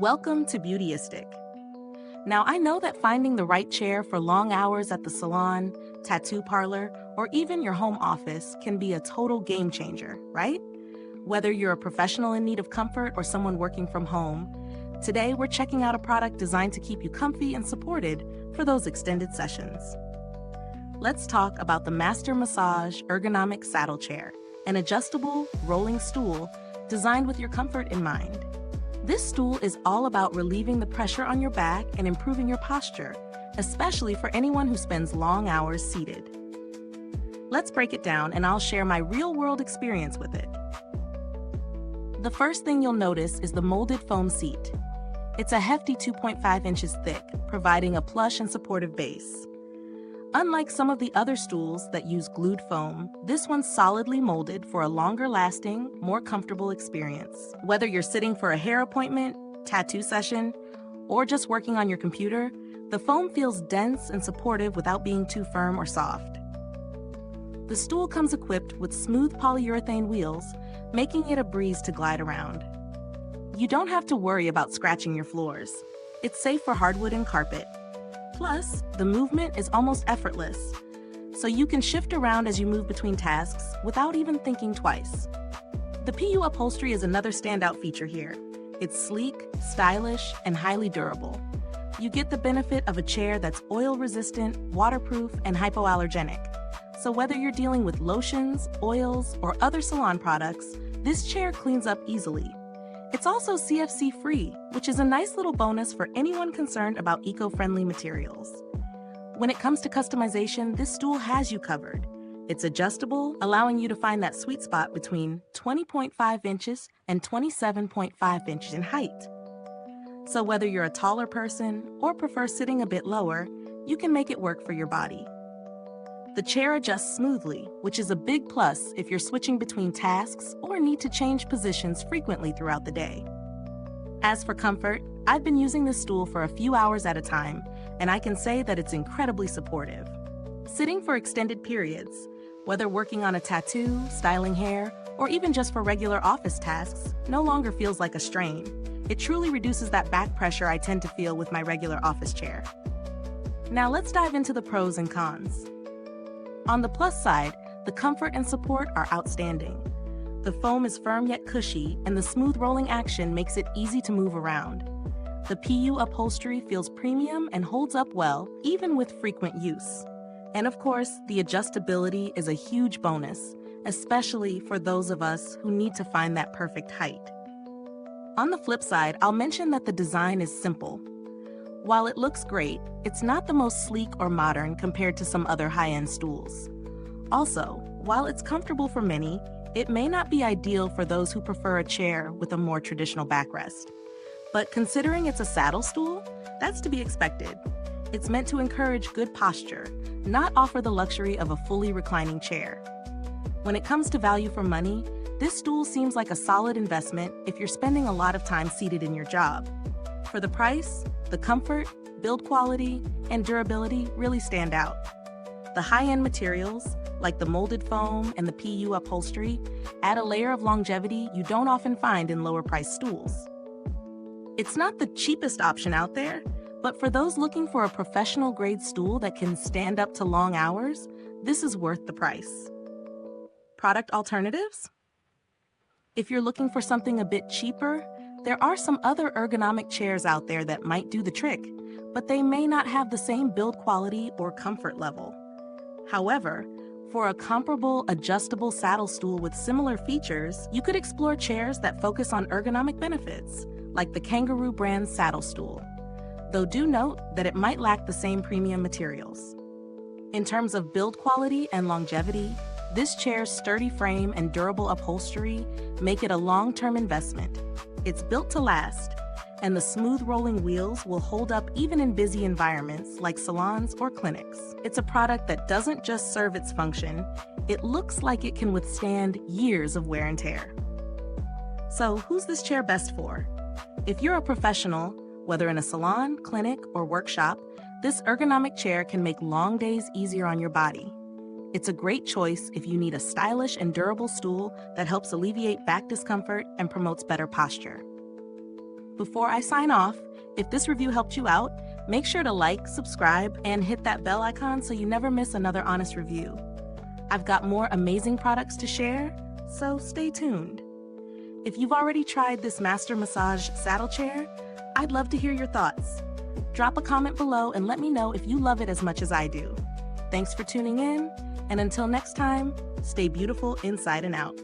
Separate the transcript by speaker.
Speaker 1: Welcome to Beautyistic. Now, I know that finding the right chair for long hours at the salon, tattoo parlor, or even your home office can be a total game changer, right? Whether you're a professional in need of comfort or someone working from home, today we're checking out a product designed to keep you comfy and supported for those extended sessions. Let's talk about the Master Massage Ergonomic Saddle Chair, an adjustable, rolling stool designed with your comfort in mind. This stool is all about relieving the pressure on your back and improving your posture, especially for anyone who spends long hours seated. Let's break it down and I'll share my real-world experience with it. The first thing you'll notice is the molded foam seat. It's a hefty 2.5 inches thick, providing a plush and supportive base. Unlike some of the other stools that use glued foam, this one's solidly molded for a longer-lasting, more comfortable experience. Whether you're sitting for a hair appointment, tattoo session, or just working on your computer, the foam feels dense and supportive without being too firm or soft. The stool comes equipped with smooth polyurethane wheels, making it a breeze to glide around. You don't have to worry about scratching your floors. It's safe for hardwood and carpet. Plus, the movement is almost effortless, so you can shift around as you move between tasks without even thinking twice. The PU upholstery is another standout feature here. It's sleek, stylish, and highly durable. You get the benefit of a chair that's oil-resistant, waterproof, and hypoallergenic. So whether you're dealing with lotions, oils, or other salon products, this chair cleans up easily. It's also CFC-free, which is a nice little bonus for anyone concerned about eco-friendly materials. When it comes to customization, this stool has you covered. It's adjustable, allowing you to find that sweet spot between 20.5 inches and 27.5 inches in height. So whether you're a taller person or prefer sitting a bit lower, you can make it work for your body. The chair adjusts smoothly, which is a big plus if you're switching between tasks or need to change positions frequently throughout the day. As for comfort, I've been using this stool for a few hours at a time, and I can say that it's incredibly supportive. Sitting for extended periods, whether working on a tattoo, styling hair, or even just for regular office tasks, no longer feels like a strain. It truly reduces that back pressure I tend to feel with my regular office chair. Now let's dive into the pros and cons. On the plus side, the comfort and support are outstanding. The foam is firm yet cushy, and the smooth rolling action makes it easy to move around. The PU upholstery feels premium and holds up well, even with frequent use. And of course, the adjustability is a huge bonus, especially for those of us who need to find that perfect height. On the flip side, I'll mention that the design is simple. While it looks great, it's not the most sleek or modern compared to some other high-end stools. Also, while it's comfortable for many, it may not be ideal for those who prefer a chair with a more traditional backrest. But considering it's a saddle stool, that's to be expected. It's meant to encourage good posture, not offer the luxury of a fully reclining chair. When it comes to value for money, this stool seems like a solid investment if you're spending a lot of time seated in your job. For the price, the comfort, build quality, and durability really stand out. The high-end materials, like the molded foam and the PU upholstery, add a layer of longevity you don't often find in lower-priced stools. It's not the cheapest option out there, but for those looking for a professional-grade stool that can stand up to long hours, this is worth the price. Product alternatives? If you're looking for something a bit cheaper, there are some other ergonomic chairs out there that might do the trick, but they may not have the same build quality or comfort level. However, for a comparable adjustable saddle stool with similar features, you could explore chairs that focus on ergonomic benefits, like the Kangaroo brand saddle stool, though do note that it might lack the same premium materials. In terms of build quality and longevity, this chair's sturdy frame and durable upholstery make it a long-term investment. It's built to last, and the smooth rolling wheels will hold up even in busy environments like salons or clinics. It's a product that doesn't just serve its function, it looks like it can withstand years of wear and tear. So who's this chair best for? If you're a professional, whether in a salon, clinic, or workshop, this ergonomic chair can make long days easier on your body. It's a great choice if you need a stylish and durable stool that helps alleviate back discomfort and promotes better posture. Before I sign off, if this review helped you out, make sure to like, subscribe, and hit that bell icon so you never miss another honest review. I've got more amazing products to share, so stay tuned. If you've already tried this Master Massage saddle chair, I'd love to hear your thoughts. Drop a comment below and let me know if you love it as much as I do. Thanks for tuning in, and until next time, stay beautiful inside and out.